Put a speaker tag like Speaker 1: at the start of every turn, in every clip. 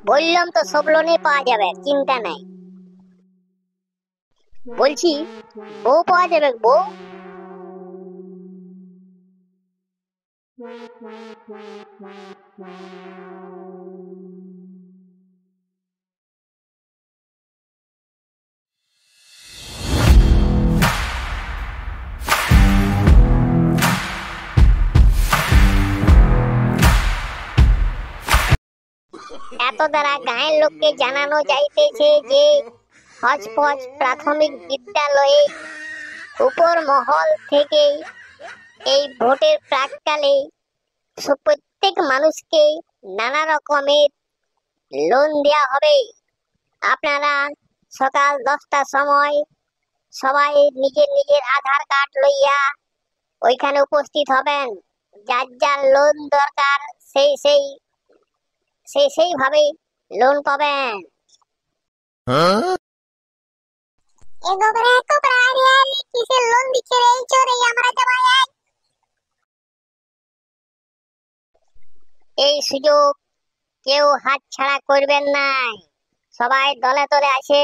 Speaker 1: বললাম তো সব লোনে পাওয়া যাবে, চিন্তা নাই। বলছি বউ পাওয়া যাবে, বউ? এত দ্বারা গায়ের লোককে জানানো যাইতেছে যে হজপজ প্রাথমিক বিদ্যালয়ে উপর মহল থেকে এই ভোটের প্রাককালে প্রত্যেক মানুষকে নানা রকমের লোন দেওয়া হবে। আপনারা সকাল 10টার সময় সবাই নিজের নিজের আধার কার্ড লইয়া ওইখানে উপস্থিত হবেন। যার যার লোন দরকার সেই ভাবে লোন পাবেন। কিসের লোন দিচ্ছে রে? এই চোরে আমরা যাবাই। এই সুযোগ কেউ হাতছাড়া করবেন নাই। সবাই দলে দলে আসে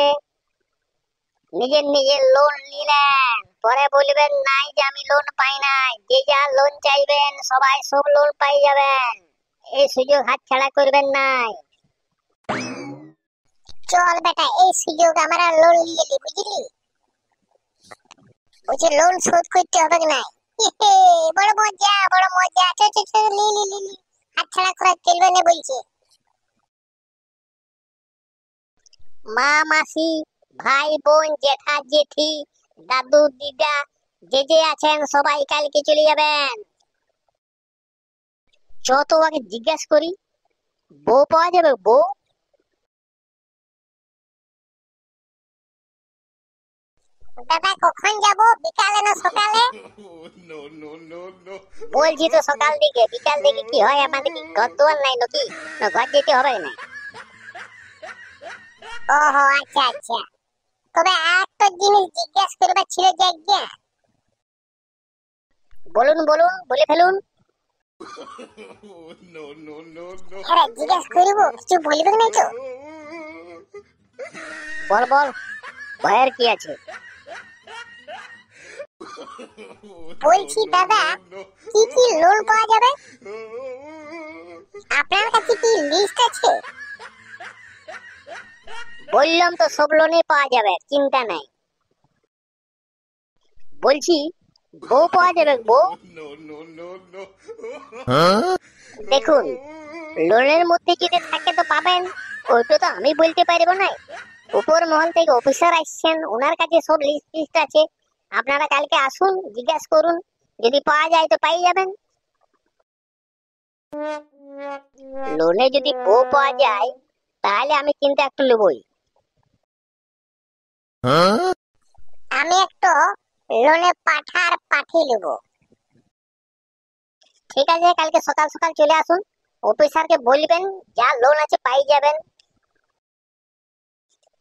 Speaker 1: নিজের নিজের লোন নিলেন, পরে বলবেন নাই যে আমি লোন পাই নাই। যে যা লোন চাইবেন সবাই সব লোন পাই যাবেন। এই সুযোগ হাতছাড়া করবেন নাই। চল বেটা, এই সুযোগ আমরা লোন নিয়ে নিই, বুঝলি? বলছে লোন শোধ করতে হবে না। বড় মজা, বড় মজা। হাতছাড়া করা চলবে না বলছে। মা মাসি ভাই বোন জেঠা জেঠি দাদু দিদা যে আছেন সবাই কালকে চলে যাবেন। যত আগে জিজ্ঞাসা করি বউ পাওয়া যাবে, বউ? দাদা কখন যাব? বিকালে না সকালে? বলছি তো সকাল দিকে। বিকাল দিকে কি হয়? আমাদের কি ঘর দুয়ার নাই নাকি? না ঘর যেতে হবে না? ওহো, আচ্ছা আচ্ছা। তবে একটা জিনিস জিজ্ঞাসা করবার ছিল যে বলুন বলুন, বলে ফেলুন। হ্যাঁ জিজ্ঞাসা করব, কিছু বলবে না তো? বল বল, ভয়ের কি আছে? বলছি দাদা কি কি লোন পাওয়া যাবে? আপনার কাছে কি লিস্ট আছে? বললাম তো সব লোনে পাওয়া যাবে, চিন্তা নাই। বলছি বউ পাওয়া যাবে, বউ? দেখুন, লোনের মধ্যে যদি থাকে তো পাবেন, ওইটা তো আমি বলতে পারবো না। উপর মহল থেকে অফিসার আসছেন, ওনার কাছে সব লিস্ট আছে। আপনারা কালকে আসুন, জিজ্ঞাসা করুন, যদি পাওয়া যায় তো পাই যাবেন। লোনে যদি বউ পাওয়া যায় তাহলে আমি কিন্তু একটু নেবই। আমি একটু লোনে পাঠি নেব। ঠিক আছে, কালকে সকাল সকাল চলে আসুন। অফিসারকে বলবেন যা লোন আছে পাই যাবেন।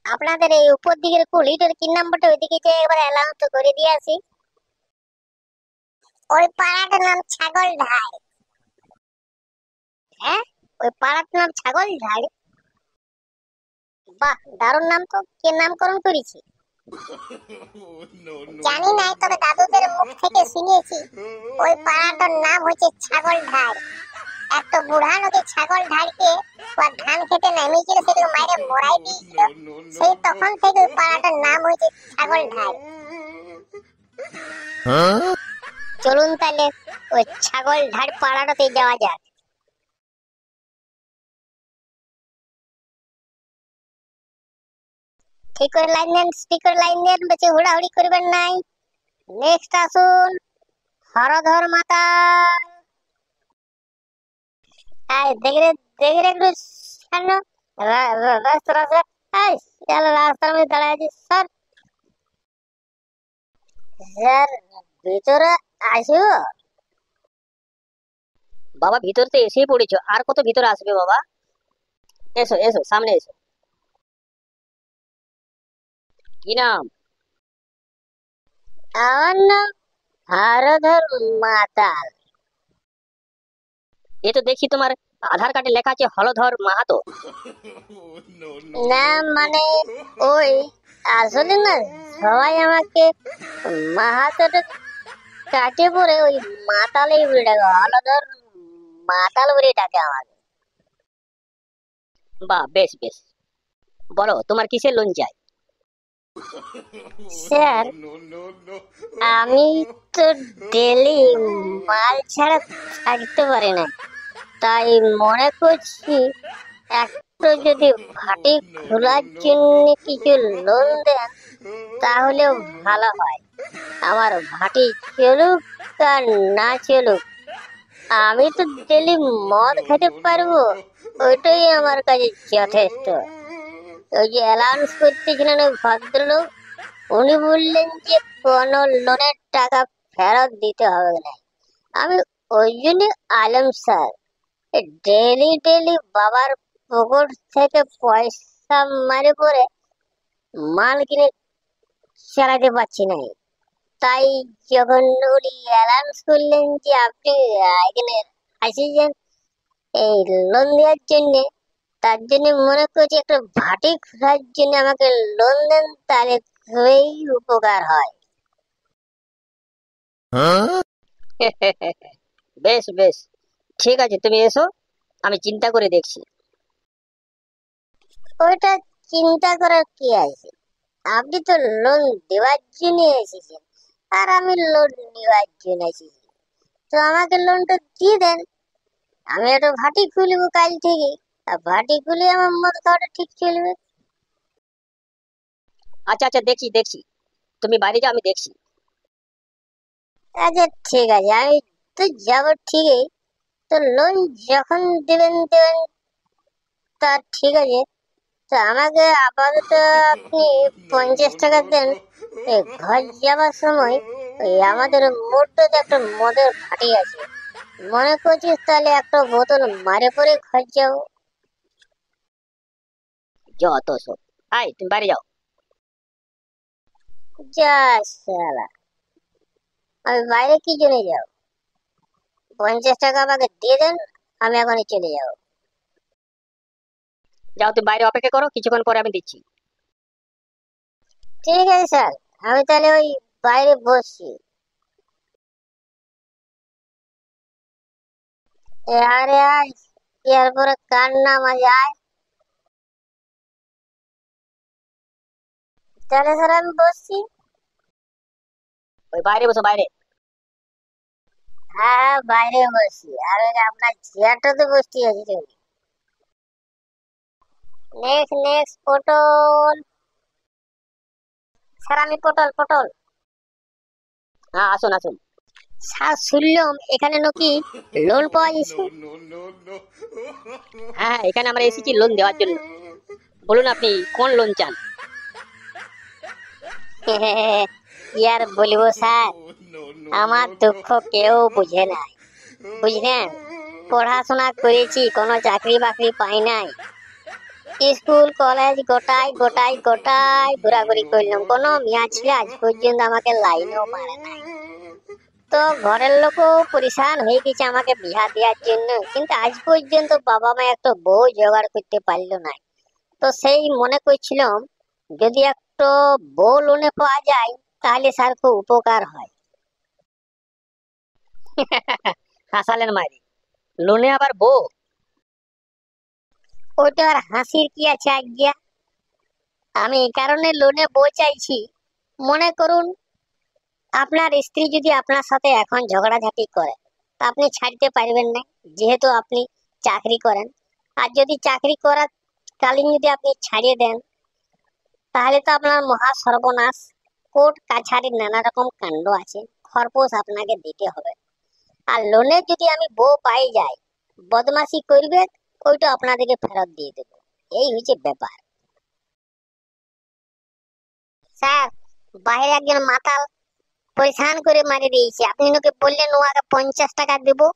Speaker 1: আপনাদের এই উপর দিকের কুলিটার কি নাম্বারটা ওইদিকে যে একবার অ্যালাউন্স করে দিয়ে আসি। ওই পাড়াটার নাম ছাগল ঢাল। হ্যাঁ, ওই পাড়াটার নাম ছাগল ঢাল। বাহ, দারুণ নাম তো। কে নামকরণ করেছে? জানি না, তবে দাদুদের মুখ থেকে শুনেছি ওই পাড়াটার নাম হচ্ছে ছাগল ঢাল। এত বুড়া লোকে ছাগল ঢালকে ধান খেতে নামিয়েছিল, সেগুলো মাইরে মরাই দিয়েছিল। সেই তখন থেকে ওই পাড়াটার নাম হয়েছে ছাগল ঢাল। চলুন তাহলে ওই ছাগল ঢাল পাড়াটাতে যাওয়া যাক। ঠিক করে লাইন দেন, স্পিকার লাইন দেন, বেশি হুড়াহুড়ি করবেন নাই। নেক্সট আসুন হরধর মাতা। দেখে একটু রাস্তার মধ্যে দাঁড়ায় আছি স্যার। স্যার ভিতরে আসিও। বাবা ভিতর তো এসেই পড়েছো, আর কত ভিতরে আসবে বাবা? এসো এসো, সামনে এসো। কি নাম? আমার নাম হরধর মাতাল। এ তো দেখি তোমার
Speaker 2: আধার কার্ডে লেখা আছে হলধর মাহাতো।
Speaker 1: না মানে ওই আসলে না সবাই আমাকে মাহাতোটা কাটে পড়ে ওই মাতালেই বলে ডাকে, হলধর মাতাল বলে ডাকে আমাকে।
Speaker 2: বাহ, বেশ বেশ। বলো তোমার কিসের লোন চাই?
Speaker 1: স্যার আমি তো ডেলি মাল ছাড়া থাকতে পারি না, তাই মনে করছি একটু যদি ভাটি খোলার জন্য কিছু লোন দেন তাহলে ভালো হয়। আমার ভাটি চলুক আর না চলুক, আমি তো ডেলি মদ খেতে পারবো, ওইটাই আমার কাছে যথেষ্ট। ওই যে অ্যালাউন্স করতেছিলেন ওই ভদ্রলোক, উনি বললেন যে কোনো লোনের টাকা ফেরত দিতে হবে না। আমি ওই জন্য আলম স্যার, ডেলি ডেলি বাবার পকেট থেকে পয়সা মারে পরে মাল কিনে চালাতে পারছি না। তাই যখন উনি অ্যানাউন্স করলেন যে আপনি এখানে আসিছেন এই লোন দেওয়ার জন্য, তার জন্য মনে করছি একটা ভাটি খোলার জন্য আমাকে লোন দেন, তাহলে খুবই উপকার হয়।
Speaker 2: বেশ বেশ, ঠিক আছে, তুমি এসো, আমি চিন্তা করে দেখছি।
Speaker 1: ওইটা চিন্তা করার কি আছে, আপনি তো লোন দেওয়ার জন্য এসেছেন আর আমি লোন নেওয়ার জন্য এসেছি, তো আমাকে লোনটা দিয়ে দেন। আমি একটা ভাটি খুলবো কাল থেকে, আর ভাটি খুলে আমার মদ খাওয়াটা ঠিক চলবে।
Speaker 2: আচ্ছা আচ্ছা, দেখছি দেখছি, তুমি বাইরে যাও, আমি দেখছি।
Speaker 1: আচ্ছা ঠিক আছে, আমি তো যাবো ঠিকই, তো লোন যখন দেবেন দেবেন তা ঠিক আছে। তো আমাকে আপাতত আপনি 50 টাকা দেন, এই ঘর যাবার সময় ওই আমাদের মোড়টাতে একটা মদের ভাটি আছে, মনে করছিস তাহলে একটা বোতল মারে পরে ঘর যাবো।
Speaker 2: যত সব, হাই তুমি বাইরে যাও।
Speaker 1: যা শালা, আমি বাইরে কি জন্য যাবো? 50 টাকা আমাকে দিয়ে দেন, আমি এখনই চলে যাবো।
Speaker 2: যাও, তুমি বাইরে অপেক্ষা করো, কিছুক্ষণ পরে আমি দিচ্ছি।
Speaker 1: ঠিক আছে স্যার, আমি তাহলে ওই বাইরে বসছি। আরে আজ এরপরে কার নাম আজ আয়, তাহলে স্যার আমি বসছি।
Speaker 2: ওই বাইরে বসো, বাইরে।
Speaker 1: হ্যাঁ বাইরে বসছি, আর ওই আপনার চেয়ারটাতে বসতে আছি তুমি। নেক্সট নেক্সট পটল, স্যার আমি পটল পটল।
Speaker 2: হ্যাঁ, আসুন আসুন।
Speaker 1: স্যার শুনলাম এখানে নাকি লোন পাওয়া যাচ্ছে।
Speaker 2: হ্যাঁ, এখানে আমরা এসেছি লোন দেওয়ার জন্য। বলুন আপনি কোন লোন চান?
Speaker 1: কি আর বলবো স্যার, আমার দুঃখ কেউ বুঝে নাই, বুঝলেন। পড়াশোনা করেছি, কোনো চাকরি বাকরি পাই নাই, স্কুল কলেজ গোটাই গোটাই গোটাই ঘোরাঘুরি করলাম, কোনো মিয়া ছেলে আজ পর্যন্ত আমাকে লাইনেও মারে নাই। তো ঘরের লোকও পরিশান হয়ে গেছে আমাকে বিয়া দেওয়ার জন্য, কিন্তু আজ পর্যন্ত বাবা মা একটা বউ জোগাড় করতে পারলো না। তো সেই মনে করছিলাম যদি একটা বউ লোনে পাওয়া যায় তাহলে স্যার খুব উপকার হয়।
Speaker 2: হাসালেন মারি, লোনে আবার বউ?
Speaker 1: ওইটা আর হাসির কি আছে আজ্ঞা, আমি এই কারণে লোনে বউ চাইছি। মনে করুন আপনার স্ত্রী যদি আপনার সাথে এখন ঝগড়াঝাটি করে তা আপনি ছাড়তে পারবেন না, যেহেতু আপনি চাকরি করেন। আর যদি চাকরি করার কালীন যদি আপনি ছাড়িয়ে দেন তাহলে তো আপনার মহা সর্বনাশ, কোর্ট কাছারির নানা রকম কাণ্ড আছে, খরপোশ আপনাকে দিতে হবে। আর লোনে যদি আমি বউ পাই যাই, বদমাশি করবে, ওইটা আপনাদেরকে ফেরত দিয়ে দেবো, এই হচ্ছে ব্যাপার। স্যার বাইরে একজন মাতাল পরিশান করে মারি দিয়েছে, আপনি ওকে বললেন ওকে 50 টাকা দেবো।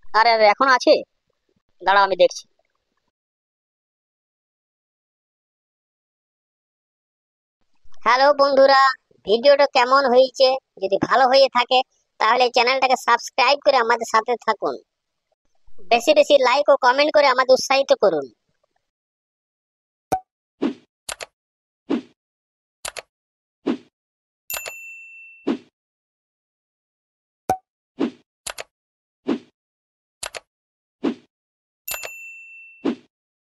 Speaker 2: আরে আরে, এখন আছে? দাঁড়াও, আমি দেখছি।
Speaker 1: হ্যালো বন্ধুরা, ভিডিওটা কেমন হয়েছে? যদি ভালো হয়ে থাকে তাহলে চ্যানেলটাকে সাবস্ক্রাইব করে আমাদের সাথে থাকুন। বেশি বেশি লাইক ও কমেন্ট করে আমাদের উৎসাহিত করুন।